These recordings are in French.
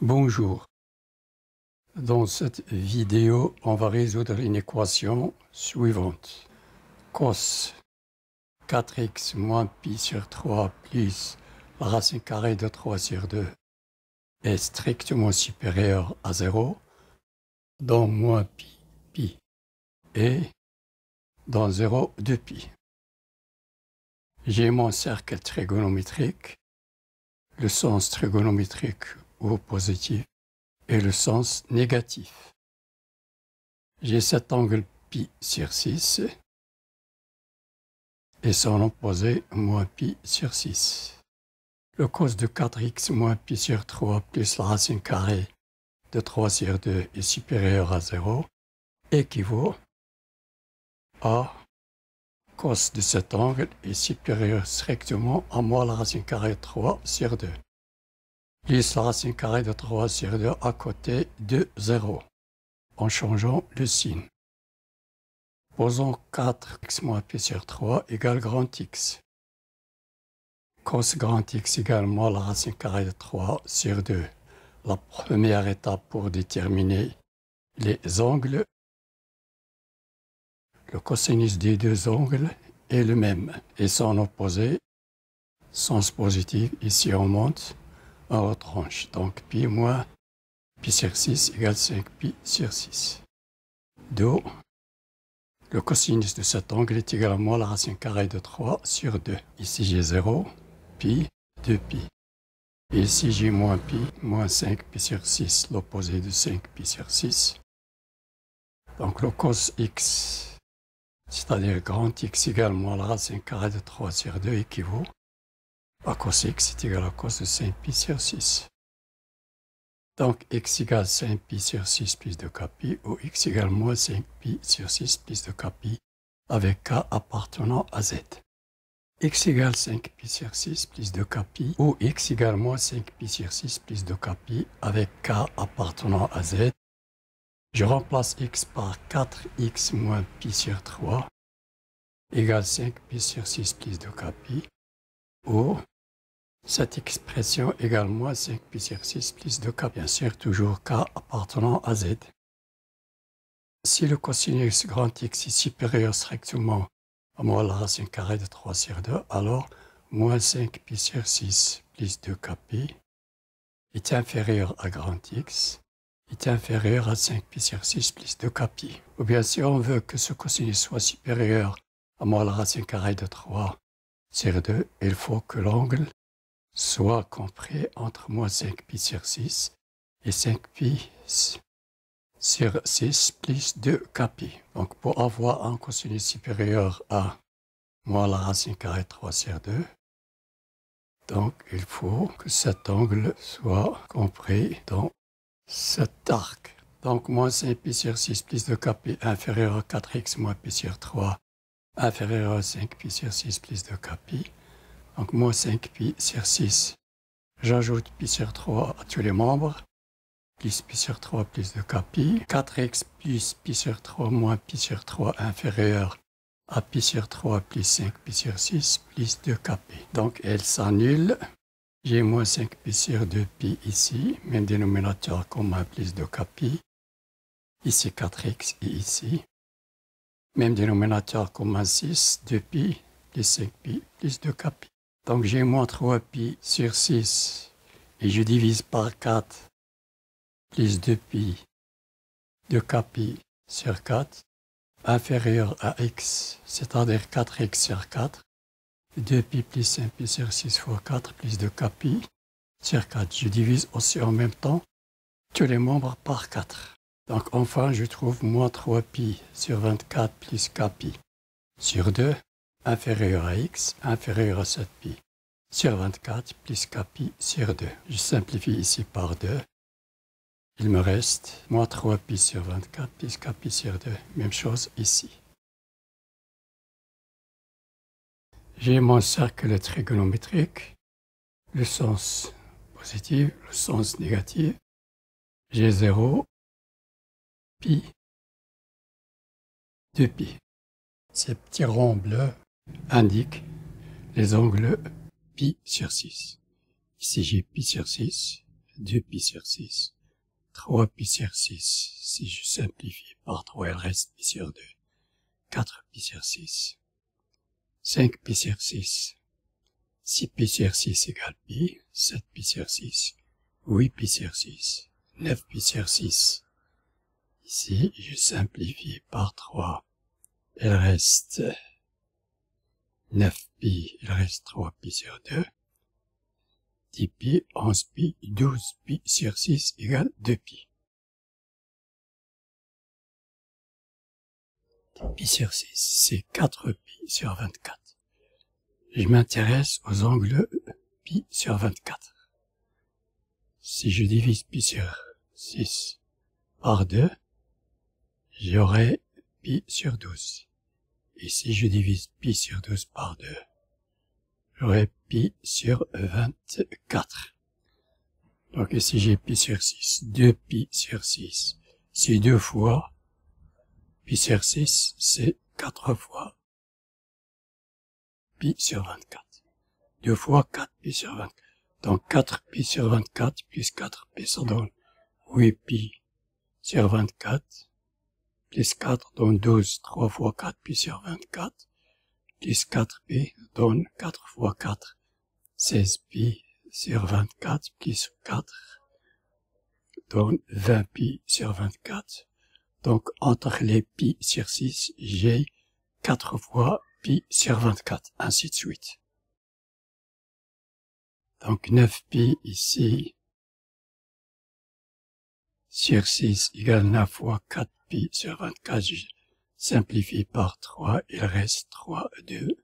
Bonjour. Dans cette vidéo, on va résoudre une équation suivante. Cos 4x moins pi sur 3 plus la racine carrée de 3 sur 2 est strictement supérieur à 0, dans moins pi et dans 0 de pi. J'ai mon cercle trigonométrique, le sens trigonométrique ou positif et le sens négatif. J'ai cet angle pi sur 6 et son opposé moins pi sur 6. Le cos de 4x moins pi sur 3 plus la racine carrée de 3 sur 2 est supérieur à 0 équivaut à cos de cet angle est supérieur strictement à moins la racine carrée de 3 sur 2. Plus la racine carrée de 3 sur 2 à côté de 0 en changeant le signe. Posons 4x moins pi sur 3 égale grand X. Cos grand X égale moins la racine carrée de 3 sur 2. La première étape pour déterminer les angles. Le cosinus des deux angles est le même et son opposé, sens positif, ici on monte, on retranche. Donc pi moins pi sur 6 égale 5 pi sur 6. D'où le cosinus de cet angle est égal à moins la racine carrée de 3 sur 2. Ici j'ai 0, pi, 2 pi. Et ici j'ai moins pi, moins 5 pi sur 6, l'opposé de 5 pi sur 6. Donc le cos x, c'est-à-dire grand X égale moins la racine carrée de 3 sur 2 équivaut à cos x est égal à cos de 5 pi sur 6. Donc x égale 5 pi sur 6 plus 2k pi ou x égale moins 5 pi sur 6 plus 2k pi avec k appartenant à z. X égale 5 pi sur 6 plus 2k pi ou x égale moins 5 pi sur 6 plus 2k pi avec k appartenant à z. Je remplace x par 4x moins pi sur 3 égale 5 pi sur 6 plus 2k pi ou cette expression égale moins 5 pi sur 6 plus 2k, bien sûr toujours k appartenant à z. Si le cosinus grand X est supérieur strictement à moins la racine carrée de 3 sur 2, alors moins 5 pi sur 6 plus 2k pi est inférieur à grand X, est inférieur à 5 pi sur 6 plus 2k pi. Ou bien si on veut que ce cosinus soit supérieur à moins la racine carrée de 3 sur 2, il faut que l'angle soit compris entre moins 5 pi sur 6 et 5 pi sur 6 plus 2k pi. Donc pour avoir un cosinus supérieur à moins la racine carrée de 3 sur 2, donc il faut que cet angle soit compris dans cet arc. Donc moins 5 pi sur 6 plus 2k pi inférieur à 4x moins pi sur 3 inférieur à 5 pi sur 6 plus 2k pi. Donc moins 5 pi sur 6. J'ajoute pi sur 3 à tous les membres. Plus pi sur 3 plus 2k pi. 4x plus pi sur 3 moins pi sur 3 inférieur à pi sur 3 plus 5 pi sur 6 plus 2k pi. Donc elle s'annule. J'ai moins 5 pi sur 2 pi ici. Même dénominateur commun plus 2k pi. Ici 4x et ici. Même dénominateur commun 6, 2 pi plus 5 pi plus 2k pi. Donc j'ai moins 3 pi sur 6 et je divise par 4 plus 2 pi 2k pi sur 4 inférieur à x, c'est-à-dire 4x sur 4. 2 pi plus 5 pi sur 6 fois 4 plus 2k pi sur 4. Je divise aussi en même temps tous les membres par 4. Donc enfin je trouve moins 3 pi sur 24 plus k pi sur 2 inférieur à x, inférieur à 7 pi sur 24 plus k pi sur 2. Je simplifie ici par 2. Il me reste moins 3 pi sur 24 plus k pi sur 2. Même chose ici. J'ai mon cercle trigonométrique, le sens positif, le sens négatif. J'ai 0, pi, 2 pi. Ces petits ronds bleus indiquent les angles pi sur 6. Ici j'ai pi sur 6 2pi sur 6. 3pi sur 6. Si je simplifie par 3, il reste pi sur 2. 4pi sur 6. 5pi sur 6. 6pi sur 6 égale pi. 7pi sur 6. 8pi sur 6. 9pi sur 6. Ici, je simplifie par 3. Il reste 9pi, il reste 3pi sur 2. 10pi, 11pi, 12pi sur 6 égale 2pi. 10pi sur 6, c'est 4pi sur 24. Je m'intéresse aux angles pi sur 24. Si je divise pi sur 6 par 2, j'aurai pi sur 12. Et si je divise pi sur 12 par 2, j'aurai pi sur 24. Donc ici j'ai pi sur 6, 2pi sur 6. C'est 2 fois pi sur 6, c'est 4 fois pi sur 24. 2 fois 4 pi sur 24. Donc 4 pi sur 24 plus 4 pi, ça donne 8 pi sur 24. Plus 4 donne 12, 3 fois 4 pi sur 24. Plus 4 pi donne 4 fois 4. 16 pi sur 24 plus 4 donne 20 pi sur 24. Donc entre les pi sur 6, j'ai 4 fois pi sur 24, ainsi de suite. Donc 9 pi ici sur 6 égale 9 fois 4 pi sur 24. Je simplifie par 3, il reste 3, 2,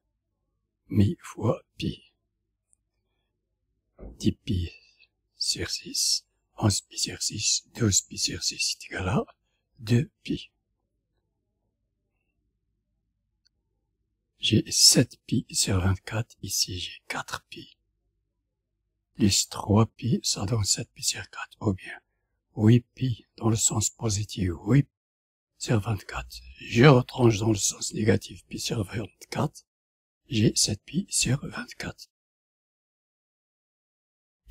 mi fois pi. 10 pi sur 6, 11 pi sur 6, 12 pi sur 6 est égal à 2 pi. J'ai 7 pi sur 24, ici j'ai 4 pi. Plus 3 pi, ça donne 7 pi sur 4, ou bien 8 pi dans le sens positif, 8 sur 24. Je retranche dans le sens négatif, pi sur 24, j'ai 7 pi sur 24.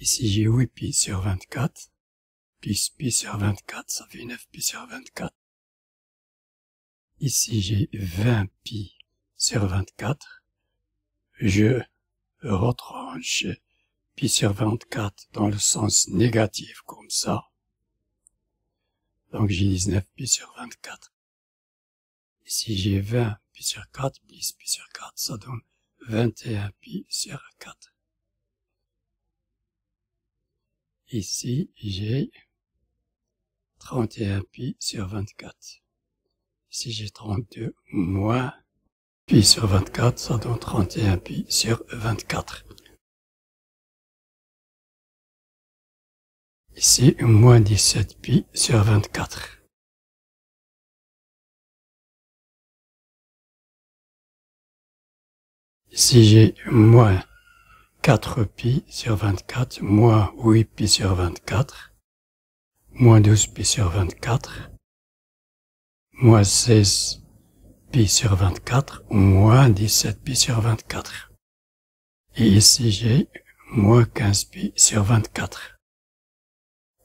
Ici j'ai 8 pi sur 24, plus pi sur 24, ça fait 9 pi sur 24. Ici j'ai 20 pi sur 24, je retranche pi sur 24 dans le sens négatif comme ça. Donc j'ai 19 pi sur 24. Ici j'ai 20 pi sur 4 plus pi sur 4, ça donne 21 pi sur 4. Ici j'ai 31 pi sur 24. Ici j'ai 32 moins pi sur 24, ça donne 31 pi sur 24. Ici, moins 17 pi sur 24. Ici, j'ai moins 4 pi sur 24, moins 8 pi sur 24, moins 12 pi sur 24, moins 16 pi sur 24, moins 17 pi sur 24. Et ici, j'ai moins 15 pi sur 24.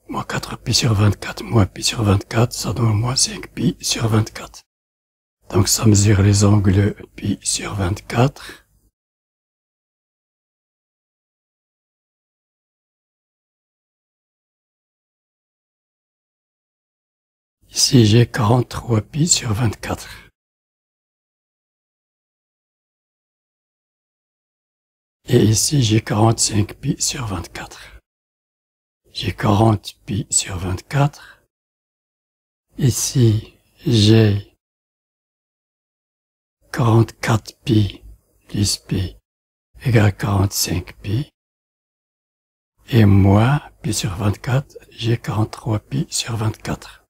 Moins 4 pi sur 24, moins pi sur 24, ça donne moins 5 pi sur 24. Donc ça mesure les angles pi sur 24. Ici j'ai 43 pi sur 24. Et ici j'ai 45 pi sur 24. J'ai 40 pi sur 24. Ici, j'ai 44 pi plus pi égale 45 pi. Et moins pi sur 24, j'ai 43 pi sur 24.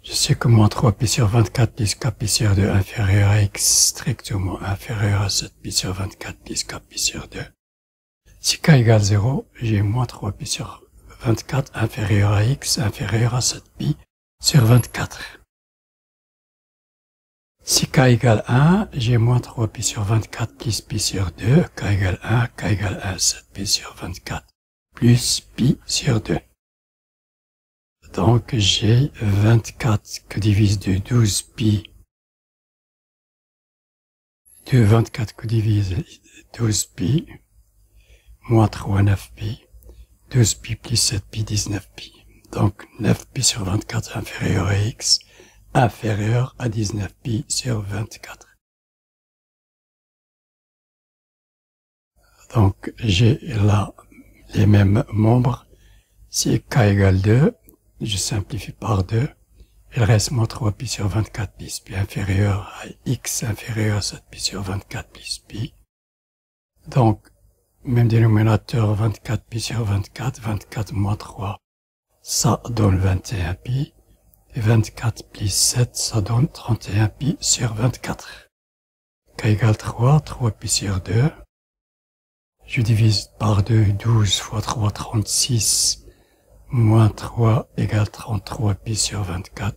Je sais que moins 3 pi sur 24 plus k pi sur 2 inférieur à x strictement inférieur à 7 pi sur 24 plus k pi sur 2. Si k égale 0, j'ai moins 3 pi sur 24 inférieur à x inférieur à 7 pi sur 24. Si k égale 1, j'ai moins 3 pi sur 24 plus pi sur 2, k égale 1, 7 pi sur 24 plus pi sur 2. Donc j'ai 24 que divise de 12 pi, de 24 que divise 12 pi, moins 3, 9 pi, 12 pi plus 7 pi, 19 pi. Donc 9 pi sur 24 inférieur à x, inférieur à 19 pi sur 24. Donc j'ai là les mêmes membres. Si k égale 2, je simplifie par 2. Il reste moins 3 pi sur 24 plus pi inférieur à x inférieur à 7 pi sur 24 plus pi. Donc, même dénominateur 24 pi sur 24, 24 moins 3, ça donne 21 pi. Et 24 plus 7, ça donne 31 pi sur 24. K égale 3, 3 pi sur 2. Je divise par 2, 12 fois 3, 36, moins 3 égale 33 pi sur 24.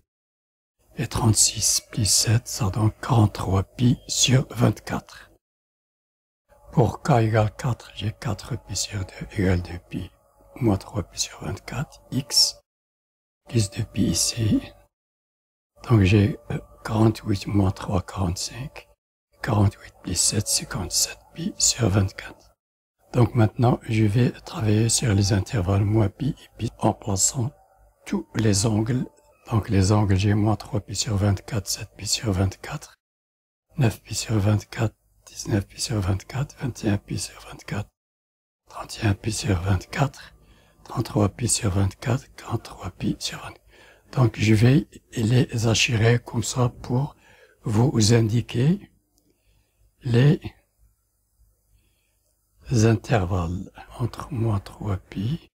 Et 36 plus 7, ça donne 43 pi sur 24. Pour k égale 4, j'ai 4 pi sur 2 égale 2 pi, moins 3 pi sur 24, x, plus 2 pi ici. Donc j'ai 48 moins 3, 45. 48 plus 7, 57 pi sur 24. Donc maintenant, je vais travailler sur les intervalles moins pi et pi en plaçant tous les angles. Donc les angles, j'ai moins 3 pi sur 24, 7 pi sur 24, 9 pi sur 24, 19 pi sur 24, 21 pi sur 24, 31 pi sur 24, 33 pi sur 24, 43 pi sur 24. Donc je vais les assurer comme ça pour vous indiquer les intervalles entre moins 3 pi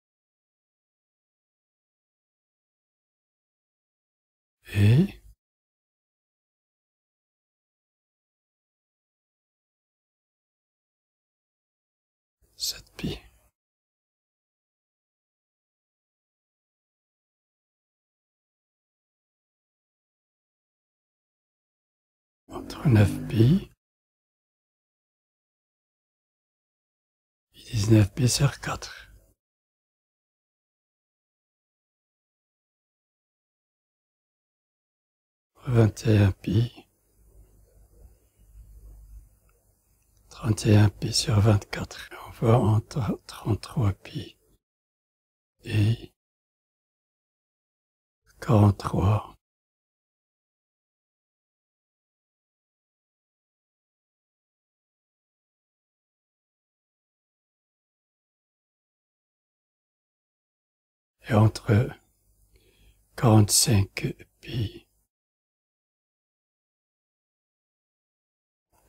et 7 pi. Entre 9 pi et 19 pi sur 4. « 21 pi, 31 pi sur 24. On va entre 33 pi et 43. Et entre 45 pi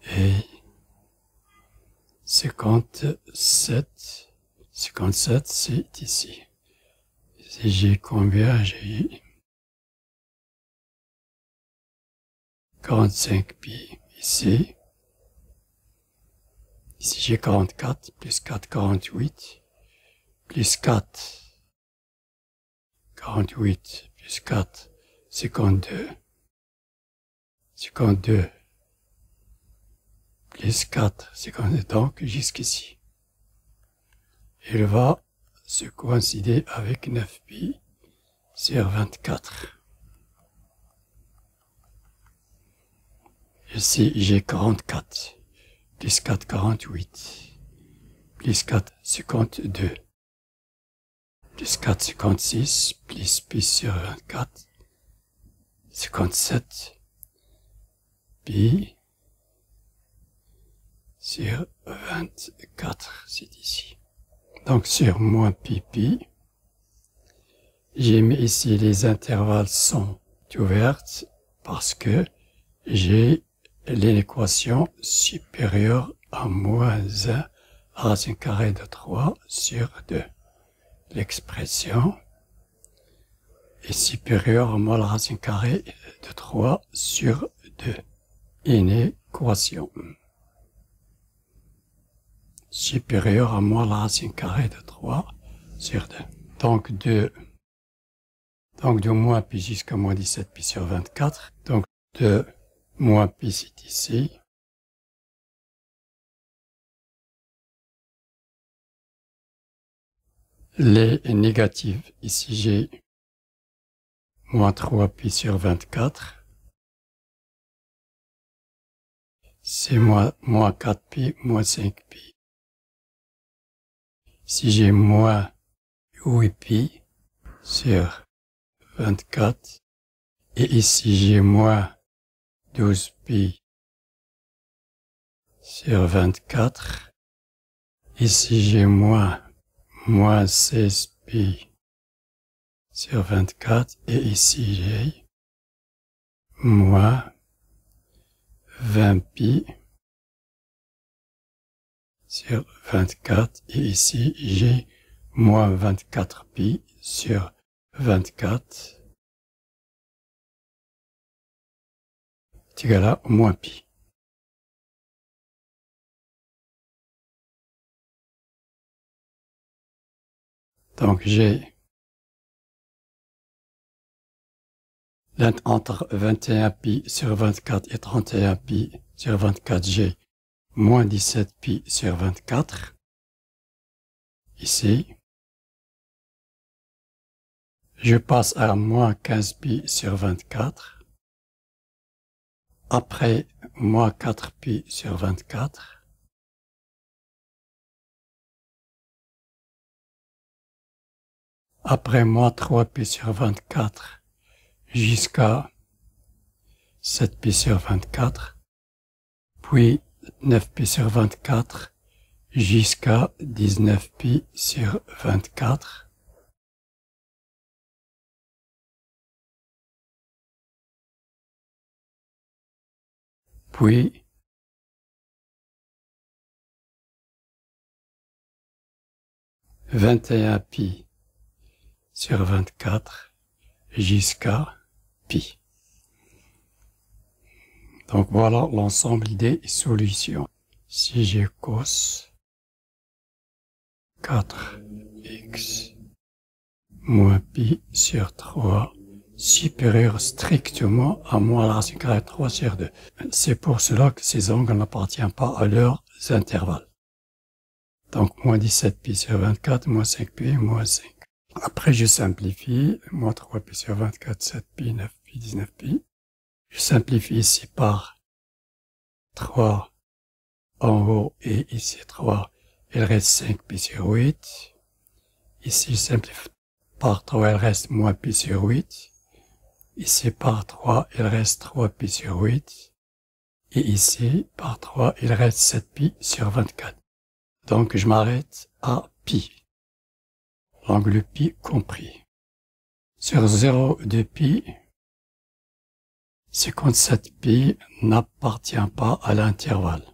et 57. 57, c'est ici. Si j'ai combien? J'ai 45 pi ici. Ici j'ai 44, plus 4, 48, plus 4, 48, plus 4, 52, 52, plus 4, 52, donc jusqu'ici. Il va se coïncider avec 9 pi sur 24. Ici, j'ai 44, plus 4, 48, plus 4, 52, plus 4, 56, plus pi sur 24, 57, pi sur 24, c'est ici. Donc sur moins pi pi, j'ai mis ici les intervalles sont ouvertes parce que j'ai l'équation supérieure à moins 1 racine carrée de 3 sur 2. L'expression est supérieure à moins la racine carrée de 3 sur 2. Une équation supérieure à moins la racine carrée de 3 sur 2. Donc de moins pi jusqu'à moins 17 pi sur 24. Donc de moins pi c'est ici. Les négatives, ici j'ai moins 3pi sur 24, c'est moins 4pi, moins 5pi. Si j'ai moins 8pi sur 24, et ici j'ai moins 12pi sur 24, ici j'ai moins 16pi sur 24, et ici j'ai moins 20pi sur 24, et ici j'ai moins 24pi sur 24 est égal à moins pi. Donc j'ai entre 21pi sur 24 et 31pi sur 24, j'ai moins 17pi sur 24. Ici, je passe à moins 15pi sur 24. Après, moins 4pi sur 24. Après, moins 3pi sur 24 jusqu'à 7pi sur 24. Puis 9pi sur 24 jusqu'à 19pi sur 24. Puis 21pi sur 24 jusqu'à pi. Donc voilà l'ensemble des solutions. Si j'ai cos 4x moins pi sur 3 supérieur strictement à moins la racine carrée de 3 sur 2. C'est pour cela que ces angles n'appartiennent pas à leurs intervalles. Donc moins 17pi sur 24, moins 5pi, moins 5. Après je simplifie, moins 3pi sur 24, 7pi, 9pi, 19pi. Je simplifie ici par 3 en haut et ici 3, il reste 5pi sur 8. Ici je simplifie par 3, il reste moins pi sur 8. Ici par 3, il reste 3pi sur 8. Et ici, par 3, il reste 7pi sur 24. Donc je m'arrête à pi. L'angle pi compris. Sur 0,2pi, 57pi n'appartient pas à l'intervalle.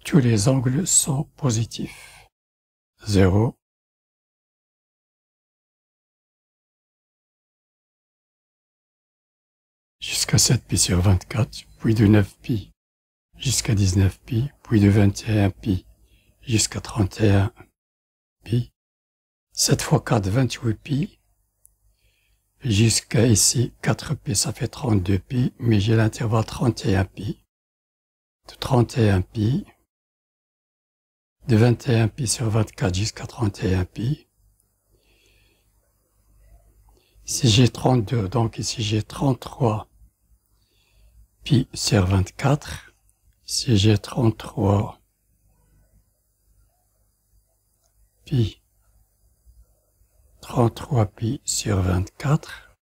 Tous les angles sont positifs. 0, jusqu'à 7pi sur 24, puis de 9pi jusqu'à 19pi, puis de 21pi jusqu'à 31pi, 7 fois 4, 28pi, jusqu'à ici, 4pi, ça fait 32pi, mais j'ai l'intervalle 31pi, de 31pi, de 21pi sur 24 jusqu'à 31pi. Ici j'ai 32, donc ici j'ai 33 pi sur 24. Ici j'ai 33 pi, 33 pi sur 24.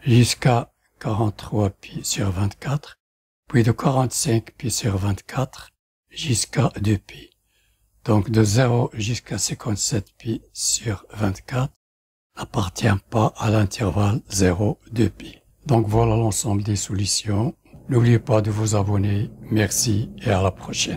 Jusqu'à 43 pi sur 24. Puis de 45 pi sur 24 jusqu'à 2 pi. Donc de 0 jusqu'à 57 pi sur 24 n'appartient pas à l'intervalle 0, 2 pi. Donc voilà l'ensemble des solutions. N'oubliez pas de vous abonner. Merci et à la prochaine.